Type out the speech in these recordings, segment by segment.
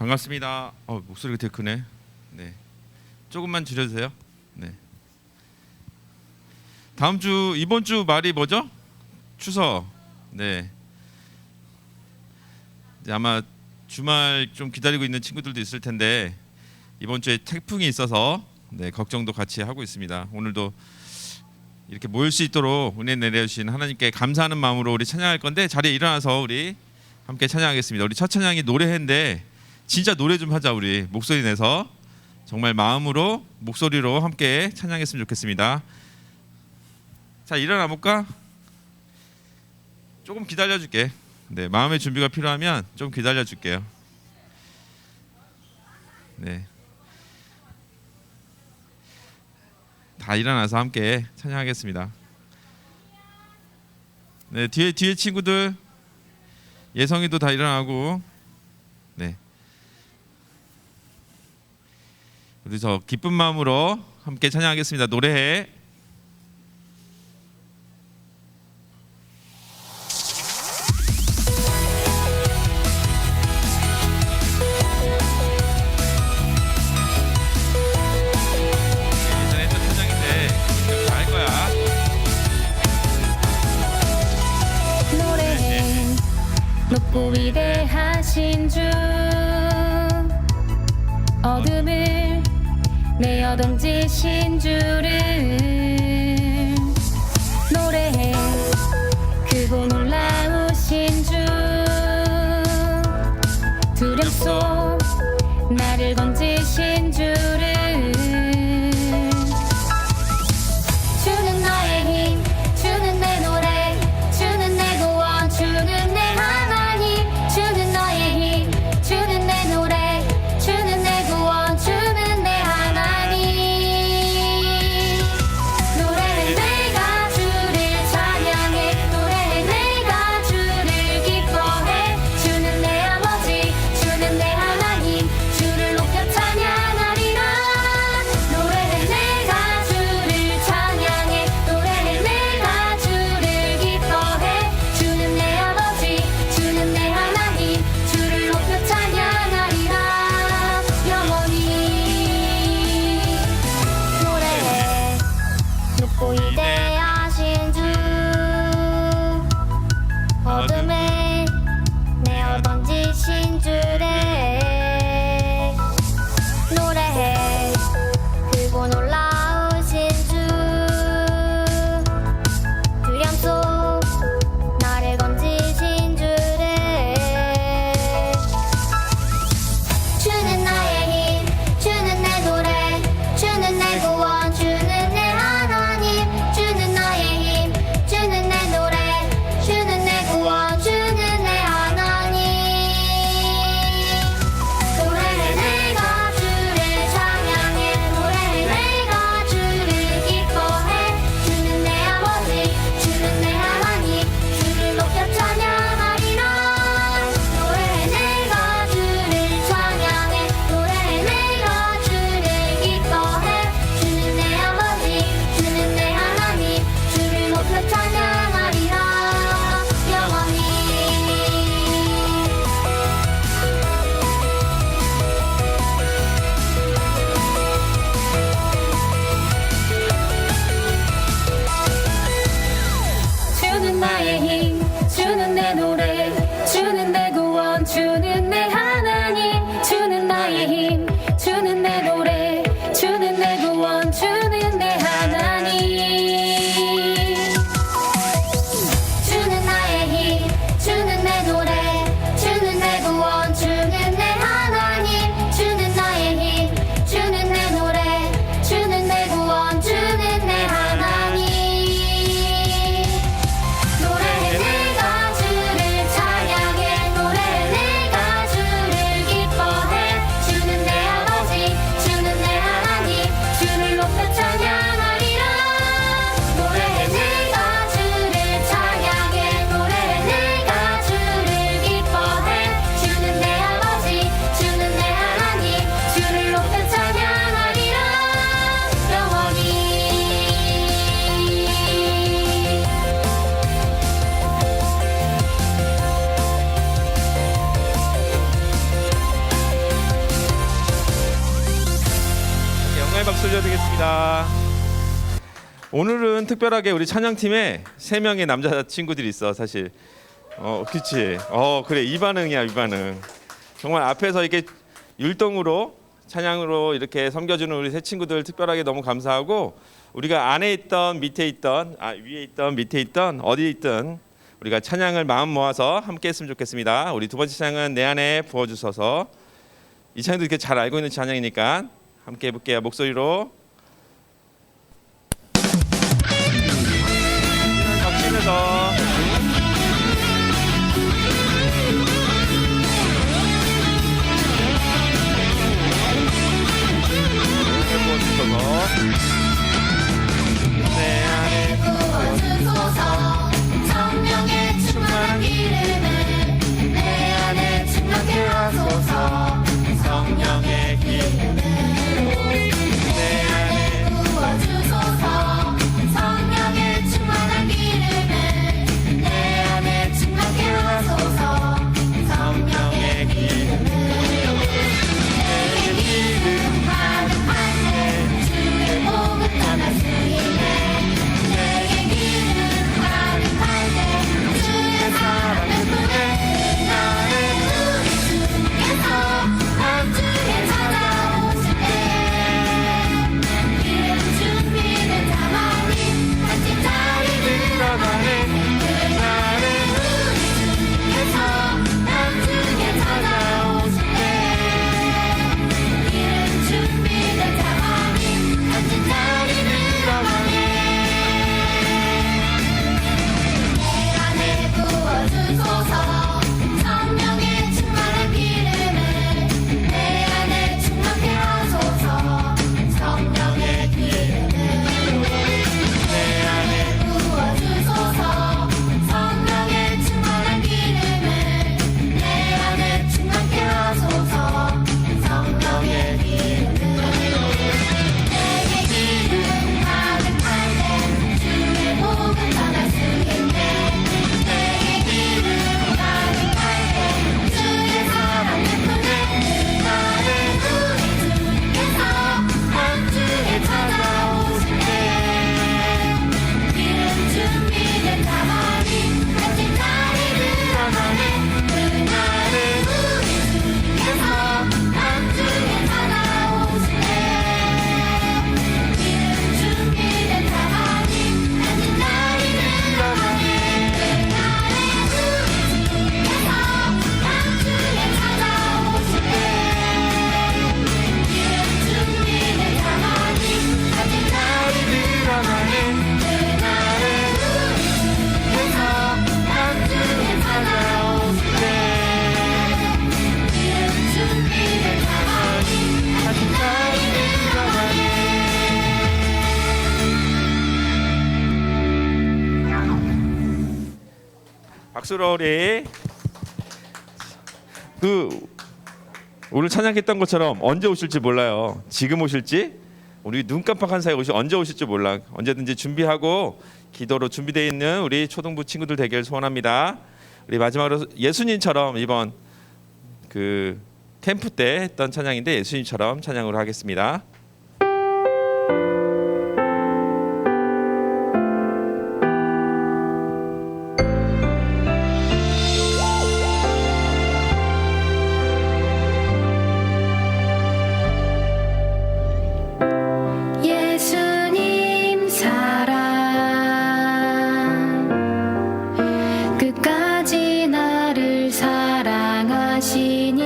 반갑습니다. 목소리가 되게 크네. 네, 조금만 줄여주세요. 네. 이번 주 말이 뭐죠? 추석. 네. 이제 아마 주말 좀 기다리고 있는 친구들도 있을 텐데 이번 주에 태풍이 있어서 걱정도 같이 하고 있습니다. 오늘도 이렇게 모일 수 있도록 은혜 내려주신 하나님께 감사하는 마음으로 우리 찬양할 건데 자리에 일어나서 우리 함께 찬양하겠습니다. 우리 첫 찬양이 노래인데 진짜 노래 좀 하자. 우리 목소리 내서 정말 마음으로 목소리로 함께 찬양했으면 좋겠습니다. 자, 일어나 볼까? 조금 기다려줄게. 네, 마음의 준비가 필요하면 좀 기다려줄게요. 네, 다 일어나서 함께 찬양하겠습니다. 네, 뒤에 친구들 예성이도 다 일어나고. 네, 우리 저 기쁜 마음으로 함께 찬양하겠습니다. 노래해. 예전에 했던 찬양인데 기억 잘할 거야. 노래해 높고 위대하신 주, 어둠을 내어 던지신 주를 노래해. 크고 놀라우신 주, 두려움 속 나를 건지신 주를. 주는 나의 힘, 주는 내 노래, 주는 내 구원, 주는 내 하나님. 주는 너의 힘, 주는 내 노래, 주는 내 구원, 주는 내 하나님. 노래해 내가 주를 찬양해, 노래해 내가 주를 기뻐해. 주는 내 아버지, 주는 내 하나님, 주를 높여 찬양하리라. 노래해 내가 주를 찬양해, 노래해 내가 주를 기뻐해. 주는 내 아버지, 주는 내 하나님, 주를 높여 찬양하리라. 영원히 노래해 높고 위대하신 주, 어둠에 내어 던지신 주를 노래해. 크고 놀라우신 주, 두려움 속 나를 건지신 주를. 주는 나의 힘, 주는 내 노래, 주는 내 구원, 주는 내 하나님. 주는 나의 힘, 주는 내 노래, 주는 내 구원, 주는 내 하나님. 노래해 내가 주를 찬양해, 노래해 내가 주를 기뻐해. 주는 내 아버지, 주는 내 하나님, 주를 높여 찬양하리라. 노래해 내가 주를 찬양해, 노래해 내가 주를 기뻐해. 주는 내 아버지, 주는 내 하나님, 주를 높여 찬양하리라. 영원히 주는 나의 힘, 주는 내 노래, 주는 내 구원, 주는 내 하나님. 주는 나의 힘, 주는 내 노래, 주는 내 구원, 주는 내 하나님. 주는 나의 힘, 주는 내 노래, 주는 내 구원, 주는 내 하나님. 주는 나의 힘, 주는 내 노래, 주는 내 구원, 주는 내 하나님. 노래해 내가 주를 찬양해, 감사합니다. 오늘은 특별하게 우리 찬양팀에 3명의 남자 친구들이 있어 사실. 그치. 그래 이 반응이야 이 반응. 정말 앞에서 이렇게 율동으로 찬양으로 이렇게 섬겨주는 우리 새 친구들 특별하게 너무 감사하고 우리가 안에 있던 밑에 있던 위에 있던 밑에 있던 어디 있든 우리가 찬양을 마음 모아서 함께 했으면 좋겠습니다. 우리 두 번째 찬양은 내 안에 부어주소서. 이 찬양도 이렇게 잘 알고 있는 찬양이니까 함께 해볼게요. 목소리로 덕심에서 내 안에 부어주소서 성령의 충만한 기름을 내 안에 충만케 하소서 성령의 기름을 내 안에 부어주소서 성령의 충만한 기름을 내 안에 충만케 하소서 성령의 기름을 내 기름 가득할 때 주의 복을 전할 수 있네 내게 기름 가득할 때 주의 사랑을 보내 나의 우리 주께서 밤중에 찾아오실 때 기름 준비된 자만이 같이 자리 들어가네 나의 우리 주께서 밤중에 찾아오실 때 기름 준비된 자만이 같이 자리 들어가네 내 안에 부어주소서 성령의 충만한 기름을 내 안에 충만케 하소서 성령의 기름을 내 안에 부어주소서 성령의 충만한 기름을 내 안에 충만케 하소서 성령의 기름을 내게 기름 가득할 때 주의 복을 전할 수 있네 내게 기름 가득할 때 주의 사랑을 보내 나의 우리 주께서 밤중에 찾아오실 때 기름 준비된 자만이 같이 자리 들어가네 나의 우리 주께서 밤중에 찾아오실 때 기름 준비된 자만이 같이 자리 들어가네 나의 우리 주께서 밤중에 찾아오실 때 기름 준비된 자만이 같이 자리 들어가네 나의 우리 주께서 밤중에 찾아오실 때 기름 준비된 자만이 같이 자리 들어가네 박수로 우리 오늘 찬양했던 것처럼 언제 오실지 몰라요. 지금 오실지 우리 눈 깜빡한 사이에 언제 오실지 몰라. 언제든지 준비하고 기도로 준비되어 있는 우리 초등부 친구들 되길 소원합니다. 우리 마지막으로 예수님처럼 이번 그 캠프 때 했던 찬양인데 예수님처럼 찬양으로 하겠습니다. 예수님 사랑 끝까지 나를 사랑하시니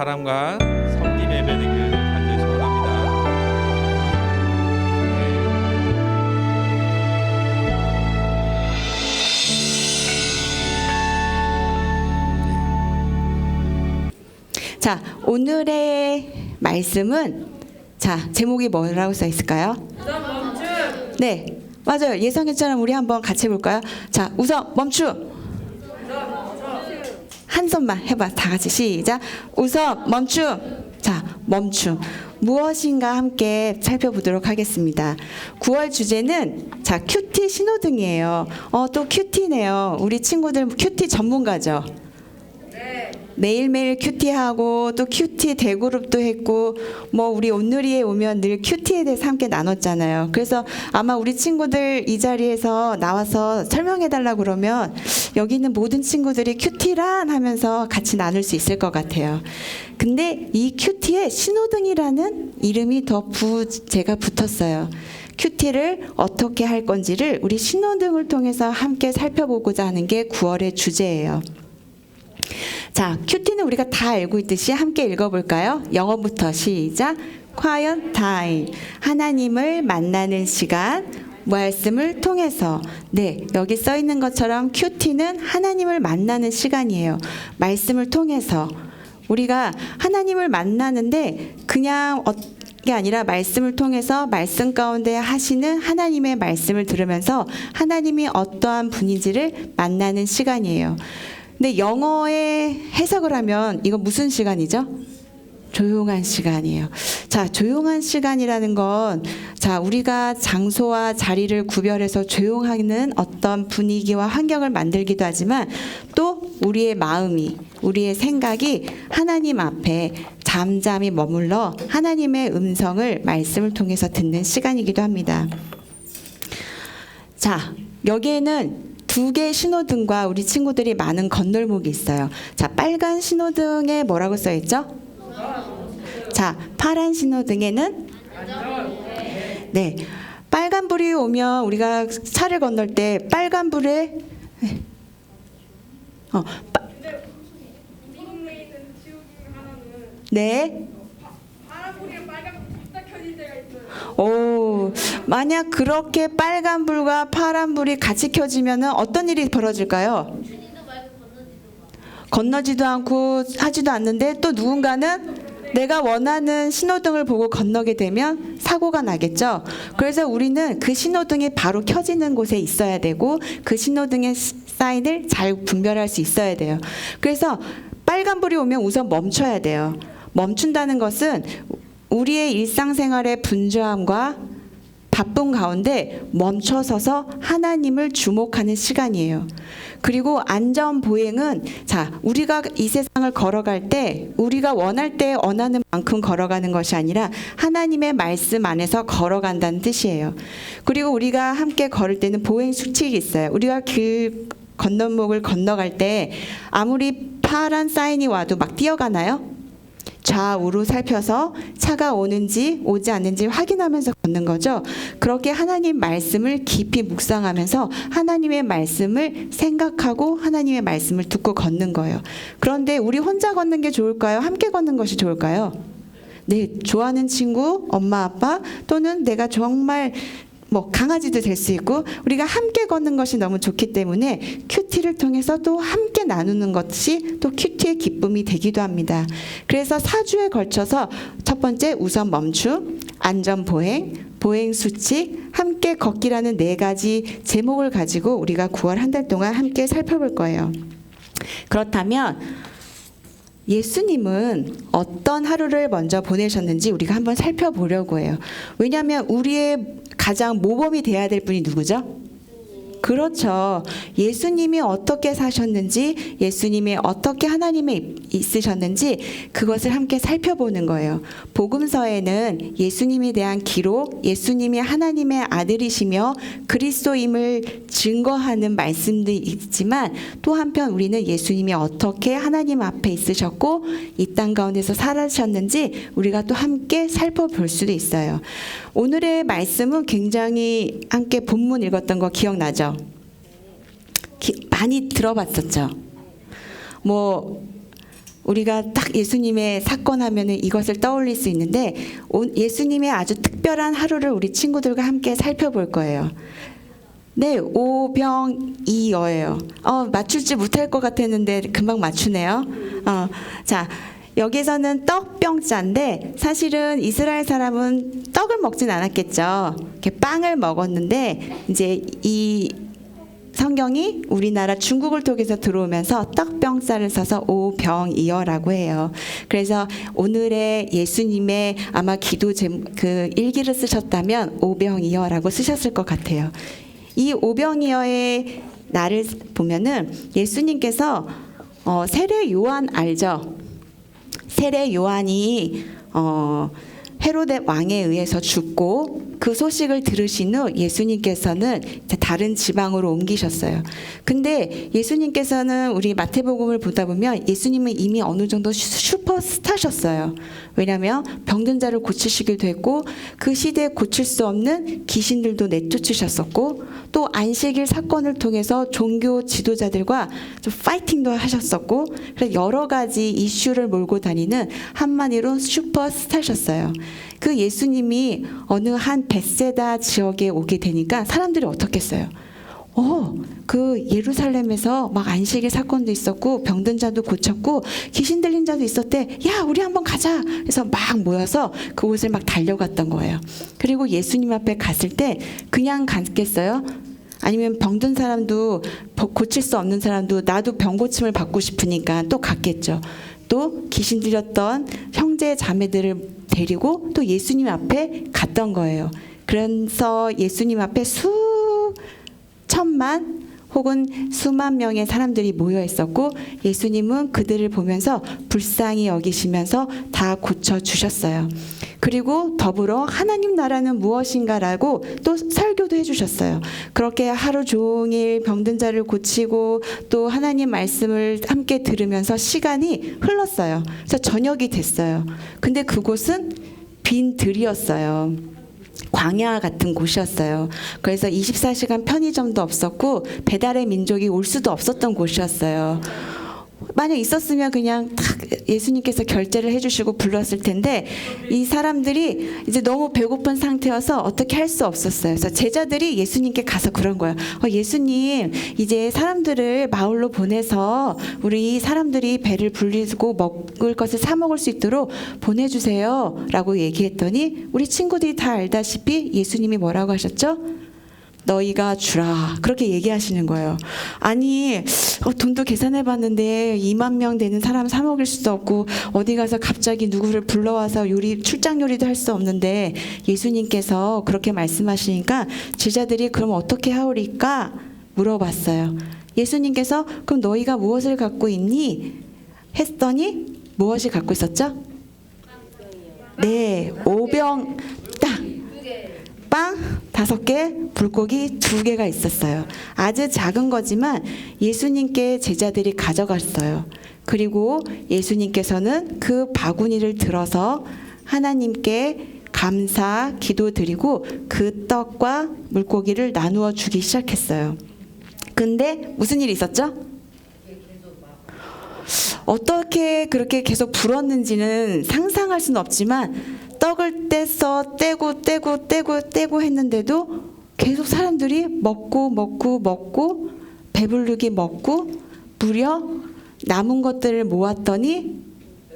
사랑과 섬김 예배되기를 간절히 소원합니다. 자, 오늘의 말씀은 제목이 뭐라고 써 있을까요? 네, 맞아요. 예성이처럼 우리 한번 같이 해볼까요? 자, 우선 멈춤. 한 손만 해봐. 다 같이 시작. 우선 멈춤. 자, 멈춤. 무엇인가 함께 살펴보도록 하겠습니다. 9월 주제는 큐티 신호등이에요. 또 큐티네요. 우리 친구들 큐티 전문가죠. 매일매일 큐티하고 또 큐티 대그룹도 했고 우리 온누리에 오면 늘 큐티에 대해서 함께 나눴잖아요. 그래서 아마 우리 친구들 이 자리에서 나와서 설명해달라고 그러면 여기 있는 모든 친구들이 큐티란 하면서 같이 나눌 수 있을 것 같아요. 근데 이 큐티에 신호등이라는 이름이 제가 붙었어요. 큐티를 어떻게 할 건지를 우리 신호등을 통해서 함께 살펴보고자 하는 게 9월의 주제예요. 자, 큐티는 우리가 다 알고 있듯이 함께 읽어볼까요? 영어부터 시작. Quiet time. 하나님을 만나는 시간. 말씀을 통해서. 네, 여기 써 있는 것처럼 큐티는 하나님을 만나는 시간이에요. 말씀을 통해서. 우리가 하나님을 만나는데 그냥 게 아니라 말씀을 통해서 말씀 가운데 하시는 하나님의 말씀을 들으면서 하나님이 어떠한 분인지를 만나는 시간이에요. 근데 영어에 해석을 하면 이거 무슨 시간이죠? 조용한 시간이에요. 자, 조용한 시간이라는 건 우리가 장소와 자리를 구별해서 조용하는 어떤 분위기와 환경을 만들기도 하지만 또 우리의 마음이, 우리의 생각이 하나님 앞에 잠잠히 머물러 하나님의 음성을 말씀을 통해서 듣는 시간이기도 합니다. 자, 여기에는 2개의 신호등과 우리 친구들이 많은 건널목이 있어요. 자, 빨간 신호등에 뭐라고 써 있죠? 자, 파란 신호등에는 네, 빨간불이 오면 우리가 차를 건널 때 빨간불에 네. 오, 만약 그렇게 빨간불과 파란불이 같이 켜지면 어떤 일이 벌어질까요? 건너지도 않고 하지도 않는데 또 누군가는 내가 원하는 신호등을 보고 건너게 되면 사고가 나겠죠. 그래서 우리는 그 신호등이 바로 켜지는 곳에 있어야 되고 그 신호등의 사인을 잘 분별할 수 있어야 돼요. 그래서 빨간불이 오면 우선 멈춰야 돼요. 멈춘다는 것은 우리의 일상생활의 분주함과 바쁜 가운데 멈춰서서 하나님을 주목하는 시간이에요. 그리고 안전보행은 우리가 이 세상을 걸어갈 때 우리가 원할 때 원하는 만큼 걸어가는 것이 아니라 하나님의 말씀 안에서 걸어간다는 뜻이에요. 그리고 우리가 함께 걸을 때는 보행 수칙이 있어요. 우리가 길 건너목을 건너갈 때 아무리 파란 사인이 와도 막 뛰어가나요? 좌우로 살펴서 차가 오는지 오지 않는지 확인하면서 걷는 거죠. 그렇게 하나님 말씀을 깊이 묵상하면서 하나님의 말씀을 생각하고 하나님의 말씀을 듣고 걷는 거예요. 그런데 우리 혼자 걷는 게 좋을까요? 함께 걷는 것이 좋을까요? 네, 좋아하는 친구, 엄마, 아빠 또는 내가 정말 강아지도 될 수 있고 우리가 함께 걷는 것이 너무 좋기 때문에 큐티를 통해서 또 함께 나누는 것이 또 큐티의 기쁨이 되기도 합니다. 그래서 4주에 걸쳐서 첫 번째 우선 멈춤, 안전보행, 보행수칙, 함께 걷기라는 4가지 제목을 가지고 우리가 9월 한 달 동안 함께 살펴볼 거예요. 그렇다면 예수님은 어떤 하루를 먼저 보내셨는지 우리가 한번 살펴보려고 해요. 왜냐하면 우리의 가장 모범이 돼야 될 분이 누구죠? 그렇죠. 예수님이 어떻게 사셨는지, 예수님이 어떻게 하나님에 있으셨는지 그것을 함께 살펴보는 거예요. 복음서에는 예수님에 대한 기록, 예수님이 하나님의 아들이시며 그리스도임을 증거하는 말씀도 있지만 또 한편 우리는 예수님이 어떻게 하나님 앞에 있으셨고 이 땅 가운데서 살아셨는지 우리가 또 함께 살펴볼 수도 있어요. 오늘의 말씀은 굉장히 함께 본문 읽었던 거 기억나죠? 많이 들어봤었죠. 우리가 딱 예수님의 사건 하면은 이것을 떠올릴 수 있는데 예수님의 아주 특별한 하루를 우리 친구들과 함께 살펴볼 거예요. 네, 오병이어예요. 맞출지 못할 것 같았는데 금방 맞추네요. 자, 여기서는 떡병자인데 사실은 이스라엘 사람은 떡을 먹진 않았겠죠. 이렇게 빵을 먹었는데 이제 이 성경이 우리나라 중국을 통해서 들어오면서 떡병자를 써서 오병이어라고 해요. 그래서 오늘의 예수님의 아마 기도 그 일기를 쓰셨다면 오병이어라고 쓰셨을 것 같아요. 이 오병이어의 날을 보면은 예수님께서 세례 요한 알죠? 세례 요한이 헤로데 왕에 의해서 죽고 그 소식을 들으신 후 예수님께서는 다른 지방으로 옮기셨어요. 근데 예수님께서는 우리 마태복음을 보다 보면 예수님은 이미 어느 정도 슈퍼스타셨어요. 왜냐하면 병든 자를 고치시기도 했고 그 시대에 고칠 수 없는 귀신들도 내쫓으셨었고 또 안식일 사건을 통해서 종교 지도자들과 좀 파이팅도 하셨었고 그래서 여러 가지 이슈를 몰고 다니는 한마디로 슈퍼스타셨어요. 그 예수님이 어느 한 벳세다 지역에 오게 되니까 사람들이 어떻겠어요? 그 예루살렘에서 막 안식일 사건도 있었고 병든 자도 고쳤고 귀신 들린 자도 있었대. 야, 우리 한번 가자. 그래서 막 모여서 그곳을 막 달려갔던 거예요. 그리고 예수님 앞에 갔을 때 그냥 갔겠어요? 아니면 병든 사람도 고칠 수 없는 사람도 나도 병 고침을 받고 싶으니까 또 갔겠죠. 또 귀신 들렸던 형제 자매들을 데리고 또 예수님 앞에 갔던 거예요. 그래서 예수님 앞에 수천만 혹은 수만 명의 사람들이 모여 있었고 예수님은 그들을 보면서 불쌍히 여기시면서 다 고쳐주셨어요. 그리고 더불어 하나님 나라는 무엇인가라고 또 설교도 해주셨어요. 그렇게 하루 종일 병든 자를 고치고 또 하나님 말씀을 함께 들으면서 시간이 흘렀어요. 그래서 저녁이 됐어요. 근데 그곳은 빈 들이었어요. 광야 같은 곳이었어요. 그래서 24시간 편의점도 없었고 배달의 민족이 올 수도 없었던 곳이었어요. 만약 있었으면 그냥 딱 예수님께서 결제를 해주시고 불렀을 텐데 이 사람들이 이제 너무 배고픈 상태여서 어떻게 할 수 없었어요. 그래서 제자들이 예수님께 가서 그런 거예요. 예수님, 이제 사람들을 마을로 보내서 우리 사람들이 배를 불리고 먹을 것을 사 먹을 수 있도록 보내주세요 라고 얘기했더니 우리 친구들이 다 알다시피 예수님이 뭐라고 하셨죠? 너희가 주라 그렇게 얘기하시는 거예요. 아니 돈도 계산해봤는데 2만 명 되는 사람 사 먹일 수도 없고 어디 가서 갑자기 누구를 불러와서 출장 요리도 할 수 없는데 예수님께서 그렇게 말씀하시니까 제자들이 그럼 어떻게 하오리까 물어봤어요. 예수님께서 그럼 너희가 무엇을 갖고 있니? 했더니 무엇이 갖고 있었죠? 네, 오병 빵 5개, 물고기 2개가 있었어요. 아주 작은 거지만 예수님께 제자들이 가져갔어요. 그리고 예수님께서는 그 바구니를 들어서 하나님께 감사 기도드리고 그 떡과 물고기를 나누어 주기 시작했어요. 근데 무슨 일이 있었죠? 어떻게 그렇게 계속 불었는지는 상상할 수는 없지만 떡을 떼서 떼고 했는데도 계속 사람들이 먹고 배부르게 먹고 무려 남은 것들을 모았더니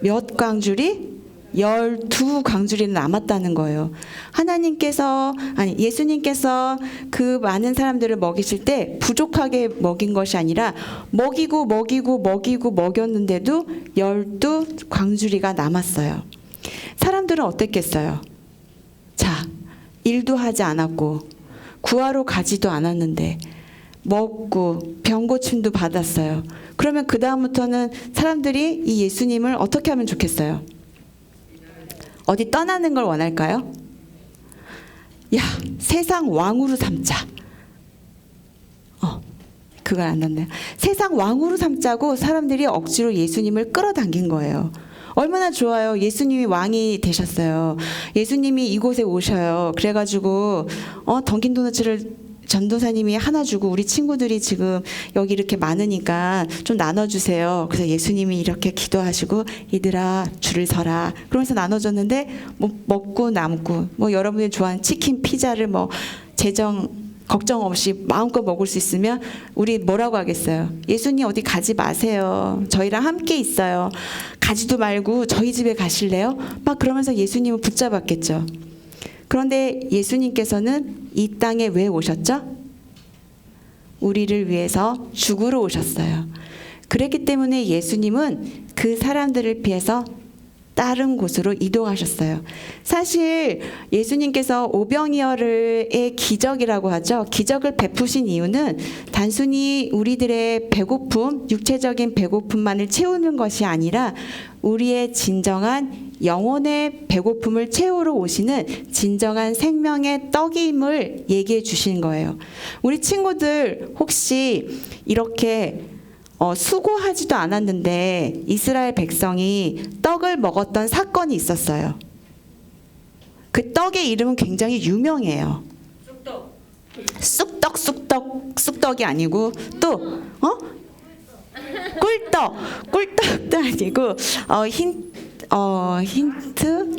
몇 광줄이? 12광줄이 남았다는 거예요. 예수님께서 그 많은 사람들을 먹이실 때 부족하게 먹인 것이 아니라 먹였는데도 12광줄이가 남았어요. 사람들은 어땠겠어요? 자, 일도 하지 않았고 구하러 가지도 않았는데 먹고 병고침도 받았어요. 그러면 그 다음부터는 사람들이 이 예수님을 어떻게 하면 좋겠어요? 어디 떠나는 걸 원할까요? 야, 세상 왕으로 삼자. 그걸 안 넣네요. 세상 왕으로 삼자고 사람들이 억지로 예수님을 끌어당긴 거예요. 얼마나 좋아요. 예수님이 왕이 되셨어요. 예수님이 이곳에 오셔요. 그래가지고 던킨 도너츠를 전도사님이 하나 주고 우리 친구들이 지금 여기 이렇게 많으니까 좀 나눠주세요. 그래서 예수님이 이렇게 기도하시고 얘들아 줄을 서라. 그러면서 나눠줬는데 뭐 먹고 남고 뭐 여러분이 좋아하는 치킨, 피자를 뭐 재정 걱정 없이 마음껏 먹을 수 있으면 우리 뭐라고 하겠어요? 예수님 어디 가지 마세요. 저희랑 함께 있어요. 가지도 말고 저희 집에 가실래요? 막 그러면서 예수님을 붙잡았겠죠. 그런데 예수님께서는 이 땅에 왜 오셨죠? 우리를 위해서 죽으러 오셨어요. 그랬기 때문에 예수님은 그 사람들을 피해서 다른 곳으로 이동하셨어요. 사실 예수님께서 오병이어의 기적이라고 하죠. 기적을 베푸신 이유는 단순히 우리들의 배고픔, 육체적인 배고픔만을 채우는 것이 아니라 우리의 진정한 영혼의 배고픔을 채우러 오시는 진정한 생명의 떡임을 얘기해 주신 거예요. 우리 친구들 혹시 이렇게 수고하지도 않았는데 이스라엘 백성이 떡을 먹었던 사건이 있었어요. 그 떡의 이름은 굉장히 유명해요. 쑥떡이 아니고 또 꿀떡도 아니고 힌트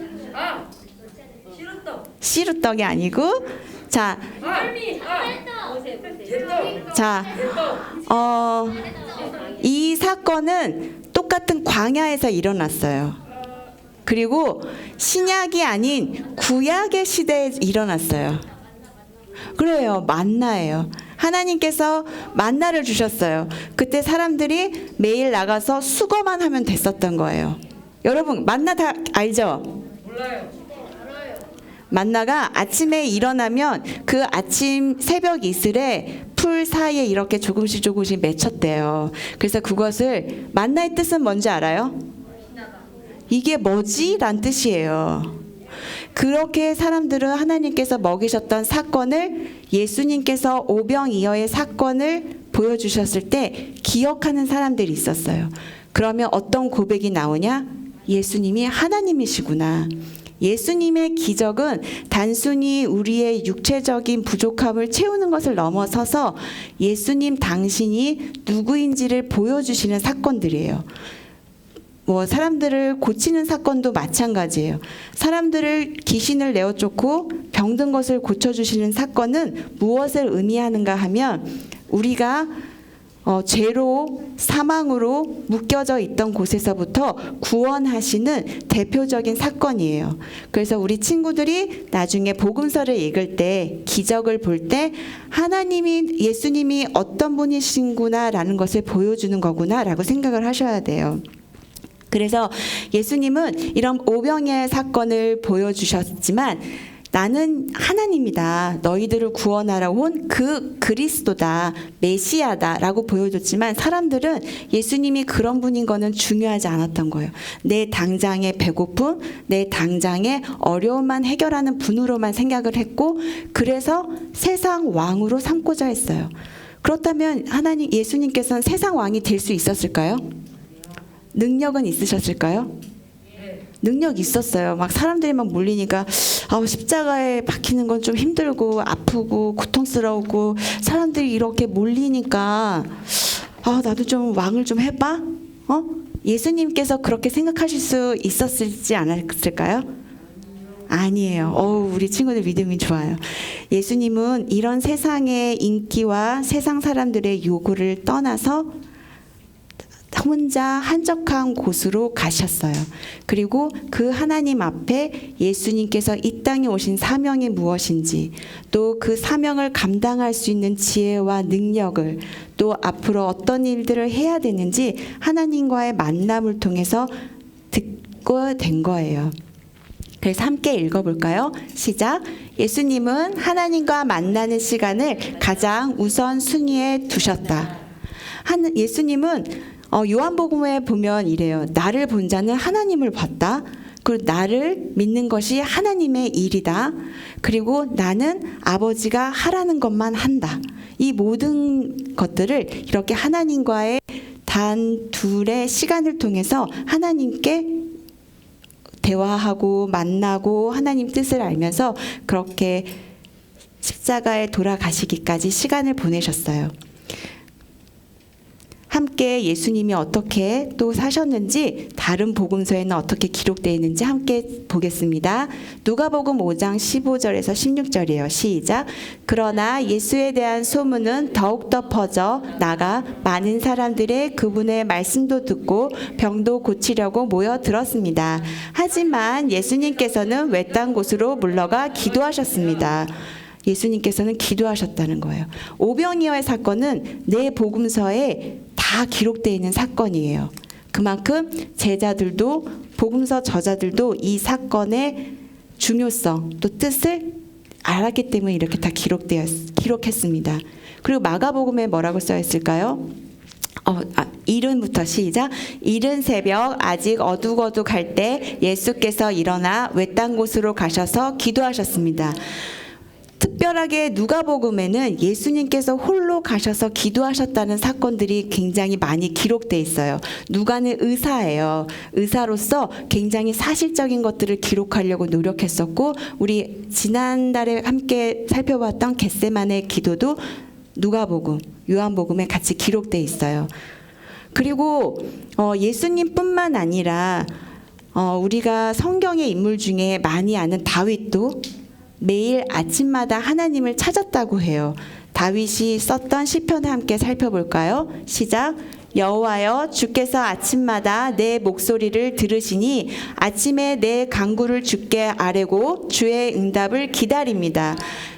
시루떡이 아니고 자 이 사건은 똑같은 광야에서 일어났어요. 그리고 신약이 아닌 구약의 시대에 일어났어요. 그래요. 만나예요. 하나님께서 만나를 주셨어요. 그때 사람들이 매일 나가서 수거만 하면 됐었던 거예요. 여러분 만나 다 알죠? 몰라요. 만나가 아침에 일어나면 그 아침 새벽 이슬에 풀 사이에 이렇게 조금씩 맺혔대요. 그래서 그것을 만나의 뜻은 뭔지 알아요? 이게 뭐지? 란 뜻이에요. 그렇게 사람들은 하나님께서 먹이셨던 사건을 예수님께서 오병이어의 사건을 보여주셨을 때 기억하는 사람들이 있었어요. 그러면 어떤 고백이 나오냐? 예수님이 하나님이시구나. 예수님의 기적은 단순히 우리의 육체적인 부족함을 채우는 것을 넘어서서 예수님 당신이 누구인지를 보여주시는 사건들이에요. 뭐 사람들을 고치는 사건도 마찬가지예요. 사람들을 귀신을 내어쫓고 병든 것을 고쳐주시는 사건은 무엇을 의미하는가 하면 우리가 죄로 사망으로 묶여져 있던 곳에서부터 구원하시는 대표적인 사건이에요. 그래서 우리 친구들이 나중에 복음서를 읽을 때 기적을 볼 때 하나님이 예수님이 어떤 분이신구나라는 것을 보여주는 거구나라고 생각을 하셔야 돼요. 그래서 예수님은 이런 오병이어의 사건을 보여주셨지만 나는 하나님이다. 너희들을 구원하러 온 그 그리스도다. 메시아다라고 보여줬지만 사람들은 예수님이 그런 분인 거는 중요하지 않았던 거예요. 내 당장의 배고픔, 내 당장의 어려움만 해결하는 분으로만 생각을 했고 그래서 세상 왕으로 삼고자 했어요. 그렇다면 하나님 예수님께서는 세상 왕이 될 수 있었을까요? 능력은 있으셨을까요? 능력 있었어요. 막 사람들이 막 몰리니까 십자가에 박히는 건 좀 힘들고 아프고 고통스러우고 사람들이 이렇게 몰리니까 나도 좀 왕을 좀 해봐. 예수님께서 그렇게 생각하실 수 있었을지 않았을까요? 아니에요. 우리 친구들 믿음이 좋아요. 예수님은 이런 세상의 인기와 세상 사람들의 요구를 떠나서 혼자 한적한 곳으로 가셨어요. 그리고 그 하나님 앞에 예수님께서 이 땅에 오신 사명이 무엇인지 또 그 사명을 감당할 수 있는 지혜와 능력을 또 앞으로 어떤 일들을 해야 되는지 하나님과의 만남을 통해서 듣고 된 거예요. 그래서 함께 읽어볼까요? 시작. 예수님은 하나님과 만나는 시간을 가장 우선 순위에 두셨다. 예수님은 요한복음에 보면 이래요. 나를 본 자는 하나님을 봤다. 그리고 나를 믿는 것이 하나님의 일이다. 그리고 나는 아버지가 하라는 것만 한다. 이 모든 것들을 이렇게 하나님과의 단 둘의 시간을 통해서 하나님께 대화하고 만나고 하나님 뜻을 알면서 그렇게 십자가에 돌아가시기까지 시간을 보내셨어요. 함께 예수님이 어떻게 또 사셨는지 다른 복음서에는 어떻게 기록되어 있는지 함께 보겠습니다. 누가복음 5장 15절에서 16절이에요. 시작. 그러나 예수에 대한 소문은 더욱더 퍼져 나가 많은 사람들의 그분의 말씀도 듣고 병도 고치려고 모여들었습니다. 하지만 예수님께서는 외딴 곳으로 물러가 기도하셨습니다. 예수님께서는 기도하셨다는 거예요. 오병이어의 사건은 내 복음서에 다 기록되어 있는 사건이에요. 그만큼 제자들도 복음서 저자들도 이 사건의 중요성 또 뜻을 알았기 때문에 이렇게 다 기록했습니다. 그리고 마가복음에 뭐라고 써 있을까요? 이른부터 시작. 이른 새벽 아직 어둑어둑할 때 예수께서 일어나 외딴 곳으로 가셔서 기도하셨습니다. 특별하게 누가복음에는 예수님께서 홀로 가셔서 기도하셨다는 사건들이 굉장히 많이 기록돼 있어요. 누가는 의사예요. 의사로서 굉장히 사실적인 것들을 기록하려고 노력했었고 우리 지난달에 함께 살펴봤던 겟세마네 기도도 누가복음, 요한복음에 같이 기록돼 있어요. 그리고 예수님뿐만 아니라 우리가 성경의 인물 중에 많이 아는 다윗도 매일 아침마다 하나님을 찾았다고 해요. 다윗이 썼던 시편을 함께 살펴볼까요? 시작. 여호와여 주께서 아침마다 내 목소리를 들으시니 아침에 내 간구를 주께 아뢰고 주의 응답을 기다립니다.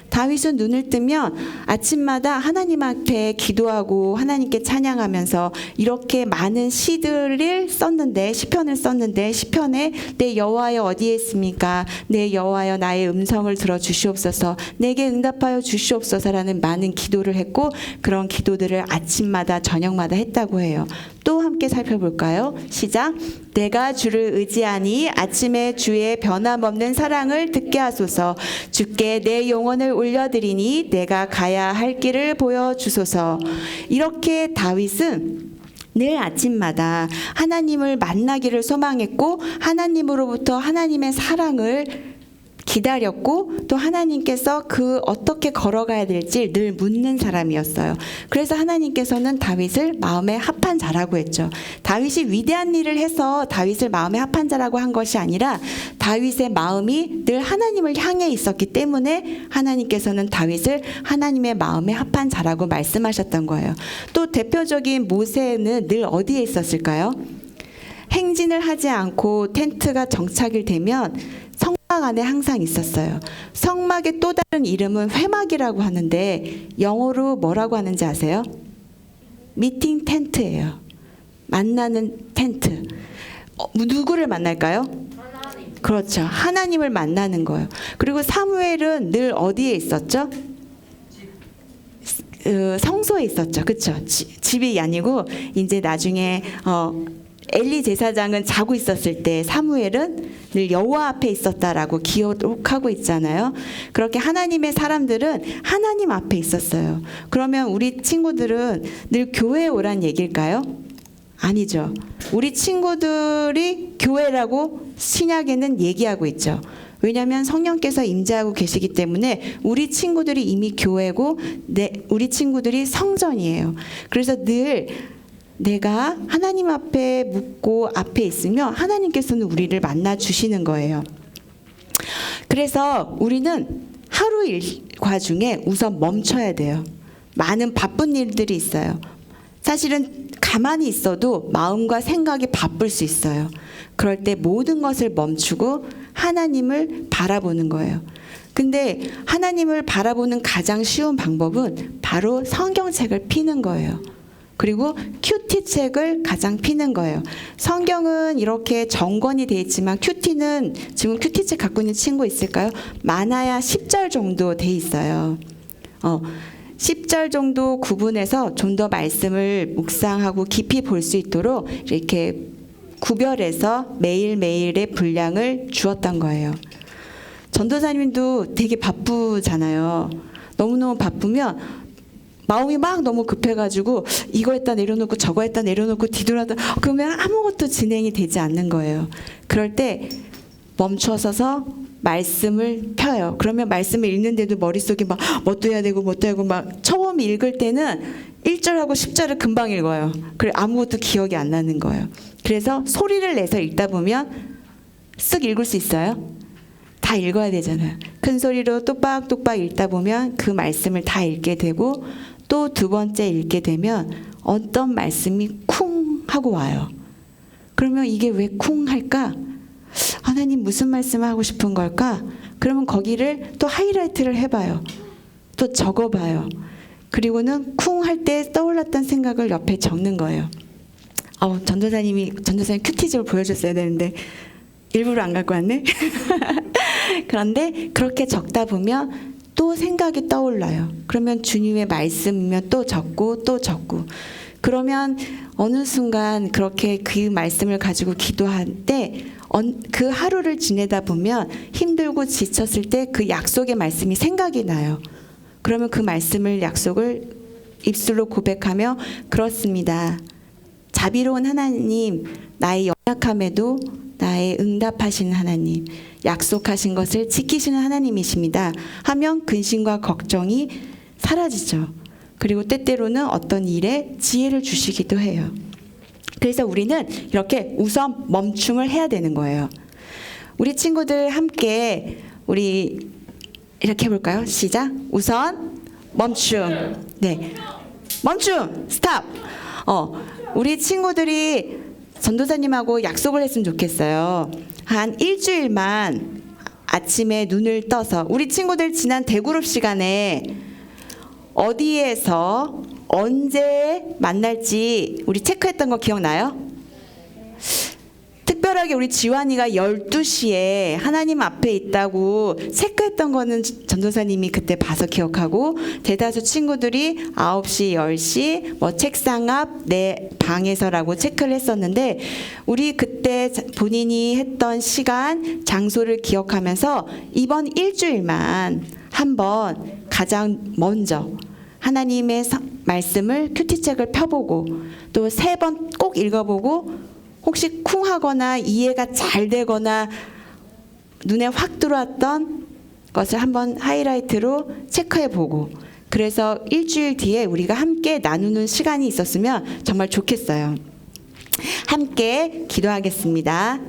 다윗은 눈을 뜨면 아침마다 하나님 앞에 기도하고 하나님께 찬양하면서 이렇게 많은 시들을 썼는데 시편을 썼는데 시편에 내 여호와여 어디에 있습니까? 내 여호와여 나의 음성을 들어 주시옵소서 내게 응답하여 주시옵소서라는 많은 기도를 했고 그런 기도들을 아침마다 저녁마다 했다고 해요. 또 함께 살펴볼까요? 시작. 내가 주를 의지하니 아침에 주의 변함없는 사랑을 듣게 하소서. 주께 내 영혼을 올려드리니 내가 가야 할 길을 보여주소서. 이렇게 다윗은 늘 아침마다 하나님을 만나기를 소망했고 하나님으로부터 하나님의 사랑을 기다렸고 또 하나님께서 그 어떻게 걸어가야 될지 늘 묻는 사람이었어요. 그래서 하나님께서는 다윗을 마음에 합한 자라고 했죠. 다윗이 위대한 일을 해서 다윗을 마음에 합한 자라고 한 것이 아니라 다윗의 마음이 늘 하나님을 향해 있었기 때문에 하나님께서는 다윗을 하나님의 마음에 합한 자라고 말씀하셨던 거예요. 또 대표적인 모세는 늘 어디에 있었을까요? 행진을 하지 않고 텐트가 정착이 되면 성막 안에 항상 있었어요. 성막의 또 다른 이름은 회막이라고 하는데 영어로 뭐라고 하는지 아세요? 미팅 텐트예요. 만나는 텐트. 누구를 만날까요? 하나님. 그렇죠. 하나님을 만나는 거예요. 그리고 사무엘은 늘 어디에 있었죠? 성소에 있었죠. 그렇죠. 집이 아니고 이제 나중에 엘리 제사장은 자고 있었을 때 사무엘은 늘 여호와 앞에 있었다라고 기록하고 있잖아요. 그렇게 하나님의 사람들은 하나님 앞에 있었어요. 그러면 우리 친구들은 늘 교회에 오란 얘기일까요? 아니죠. 우리 친구들이 교회라고 신약에는 얘기하고 있죠. 왜냐하면 성령께서 임재하고 계시기 때문에 우리 친구들이 이미 교회고 우리 친구들이 성전이에요. 그래서 늘 내가 하나님 앞에 묻고 앞에 있으면 하나님께서는 우리를 만나 주시는 거예요. 그래서 우리는 하루 일과 중에 우선 멈춰야 돼요. 많은 바쁜 일들이 있어요. 사실은 가만히 있어도 마음과 생각이 바쁠 수 있어요. 그럴 때 모든 것을 멈추고 하나님을 바라보는 거예요. 근데 하나님을 바라보는 가장 쉬운 방법은 바로 성경책을 피는 거예요. 그리고 큐티 책을 가장 피는 거예요. 성경은 이렇게 정권이 돼 있지만 큐티는 지금 큐티 책 갖고 있는 친구 있을까요? 많아야 10절 정도 돼 있어요. 10절 정도 구분해서 좀 더 말씀을 묵상하고 깊이 볼 수 있도록 이렇게 구별해서 매일매일의 분량을 주었던 거예요. 전도사님도 되게 바쁘잖아요. 너무너무 바쁘면 마음이 막 너무 급해가지고 이거 했다 내려놓고 저거 했다 내려놓고 뒤돌아다 그러면 아무것도 진행이 되지 않는 거예요. 그럴 때 멈춰서서 말씀을 펴요. 그러면 말씀을 읽는데도 머릿속에 막 뭣도 해야 되고 뭣도 해야 되고 막 처음 읽을 때는 1절하고 10절을 금방 읽어요. 그래 아무것도 기억이 안 나는 거예요. 그래서 소리를 내서 읽다 보면 쓱 읽을 수 있어요. 다 읽어야 되잖아요. 큰 소리로 똑박똑박 읽다 보면 그 말씀을 다 읽게 되고 또 두 번째 읽게 되면 어떤 말씀이 쿵 하고 와요. 그러면 이게 왜 쿵 할까? 하나님 무슨 말씀을 하고 싶은 걸까? 그러면 거기를 또 하이라이트를 해봐요. 또 적어봐요. 그리고는 쿵 할 때 떠올랐던 생각을 옆에 적는 거예요. 전도사님 큐티즈를 보여줬어야 되는데 일부러 안 갖고 왔네. 그런데 그렇게 적다 보면 또 생각이 떠올라요. 그러면 주님의 말씀이면 또 적고 또 적고. 그러면 어느 순간 그렇게 그 말씀을 가지고 기도할 때 그 하루를 지내다 보면 힘들고 지쳤을 때 그 약속의 말씀이 생각이 나요. 그러면 그 말씀을 약속을 입술로 고백하며 그렇습니다. 자비로운 하나님, 나의 연약함에도 나의 응답하시는 하나님, 약속하신 것을 지키시는 하나님이십니다. 하면 근심과 걱정이 사라지죠. 그리고 때때로는 어떤 일에 지혜를 주시기도 해요. 그래서 우리는 이렇게 우선 멈춤을 해야 되는 거예요. 우리 친구들 함께 우리 이렇게 해볼까요? 시작. 우선 멈춤. 네, 멈춤. 스탑. 우리 친구들이 전도사님하고 약속을 했으면 좋겠어요. 한 일주일만 아침에 눈을 떠서 우리 친구들 지난 대그룹 시간에 어디에서 언제 만날지 우리 체크했던 거 기억나요? 특별하게 우리 지환이가 12시에 하나님 앞에 있다고 체크했던 거는 전도사님이 그때 봐서 기억하고, 대다수 친구들이 9시, 10시 뭐 책상 앞 내 방에서라고 체크를 했었는데, 우리 그때 본인이 했던 시간, 장소를 기억하면서 이번 일주일만 한번 가장 먼저 하나님의 말씀을 큐티책을 펴보고 또 3번 꼭 읽어보고, 혹시 쿵하거나 이해가 잘 되거나 눈에 확 들어왔던 것을 한번 하이라이트로 체크해보고, 그래서 일주일 뒤에 우리가 함께 나누는 시간이 있었으면 정말 좋겠어요. 함께 기도하겠습니다.